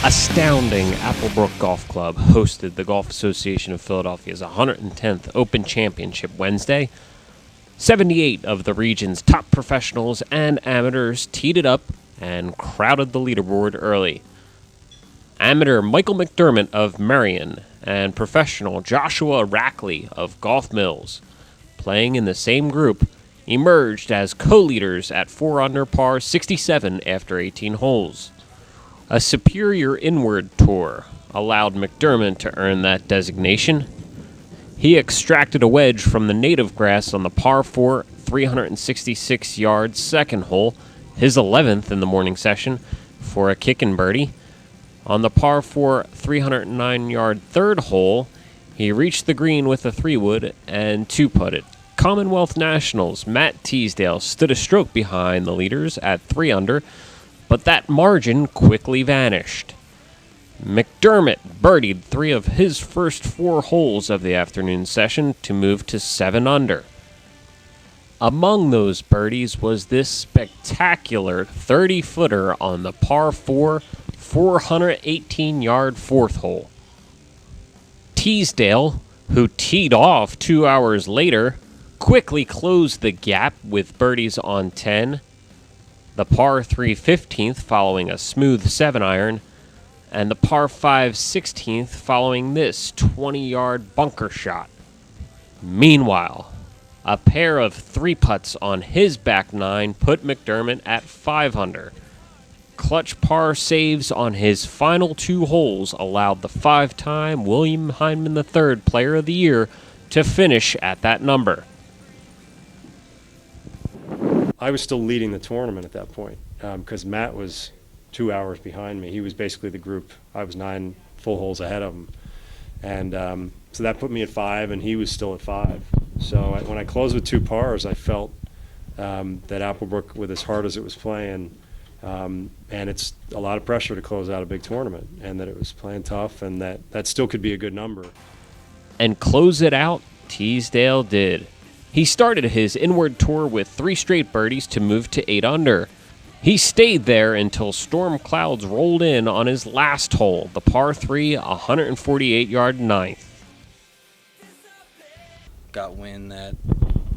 Astounding Applebrook Golf Club hosted the Golf Association of Philadelphia's 110th Open Championship Wednesday. 78 of the region's top professionals and amateurs teed it up and crowded the leaderboard early. Amateur Michael McDermott of Marion and professional Joshua Rackley of Golf Mills, playing in the same group, emerged as co-leaders at 4 under par 67 after 18 holes. A superior inward tour allowed McDermott to earn that designation. He extracted a wedge from the native grass on the par 4, 366-yard second hole, his 11th in the morning session, for a kickin' birdie. On the par 4, 309-yard third hole, he reached the green with a 3-wood and 2-putted. Commonwealth Nationals Matt Teesdale stood a stroke behind the leaders at 3 under, but that margin quickly vanished. McDermott birdied 3 of his first 4 holes of the afternoon session to move to 7 under. Among those birdies was this spectacular 30-footer on the par 4, 418-yard fourth hole. Teesdale, who teed off 2 hours later, quickly closed the gap with birdies on 10, the par 3 15th following a smooth 7-iron, and the par 5 16th following this 20-yard bunker shot. Meanwhile, a pair of 3-putts on his back 9 put McDermott at 5 under. Clutch par saves on his final 2 holes allowed the 5-time William Hyman III Player of the Year to finish at that number. I was still leading the tournament at that point because Matt was 2 hours behind me. He was basically the group. I was 9 full holes ahead of him. And so that put me at 5, and he was still at 5. So when I closed with 2 pars, I felt that Applebrook, with as hard as it was playing, and it's a lot of pressure to close out a big tournament, and that it was playing tough, and that still could be a good number. And close it out, Teesdale did. He started his inward tour with 3 straight birdies to move to 8 under. He stayed there until storm clouds rolled in on his last hole, the par 3, 148-yard ninth. Got wind that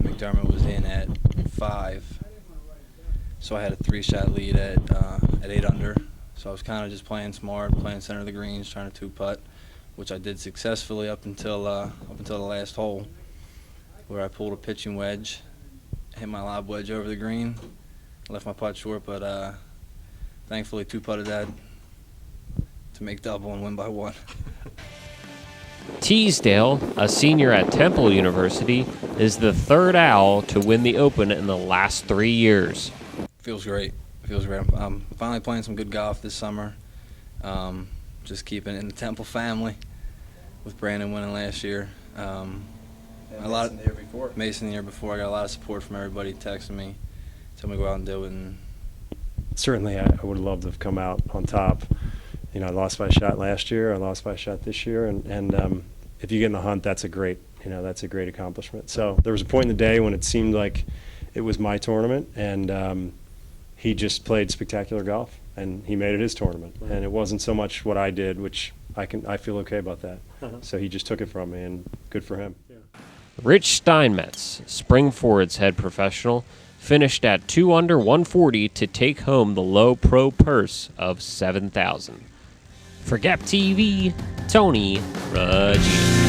McDermott was in at 5, so I had a 3-shot lead at 8 under. So I was kind of just playing smart, playing center of the greens, trying to 2-putt, which I did successfully up until the last hole, where I pulled a pitching wedge, hit my lob wedge over the green, left my putt short, but thankfully 2-putted that to make double and win by 1. Teesdale, a senior at Temple University, is the 3rd Owl to win the Open in the last 3 years. Feels great. I'm finally playing some good golf this summer. Just keeping it in the Temple family with Brandon winning last year. Mason the year before. Mason the year before. I got a lot of support from everybody texting me, telling me to go out and do it. And certainly, I would have loved to have come out on top. You know, I lost by a shot last year. I lost by a shot this year, and if you get in the hunt, that's a great accomplishment. So there was a point in the day when it seemed like it was my tournament, and he just played spectacular golf, and he made it his tournament. Right. And it wasn't so much what I did, which I feel okay about that. So he just took it from me, and good for him. Yeah. Rich Steinmetz, Springford's head professional, finished at 2 under 140 to take home the low pro purse of $7,000. For Gap TV, Tony Ruggiero.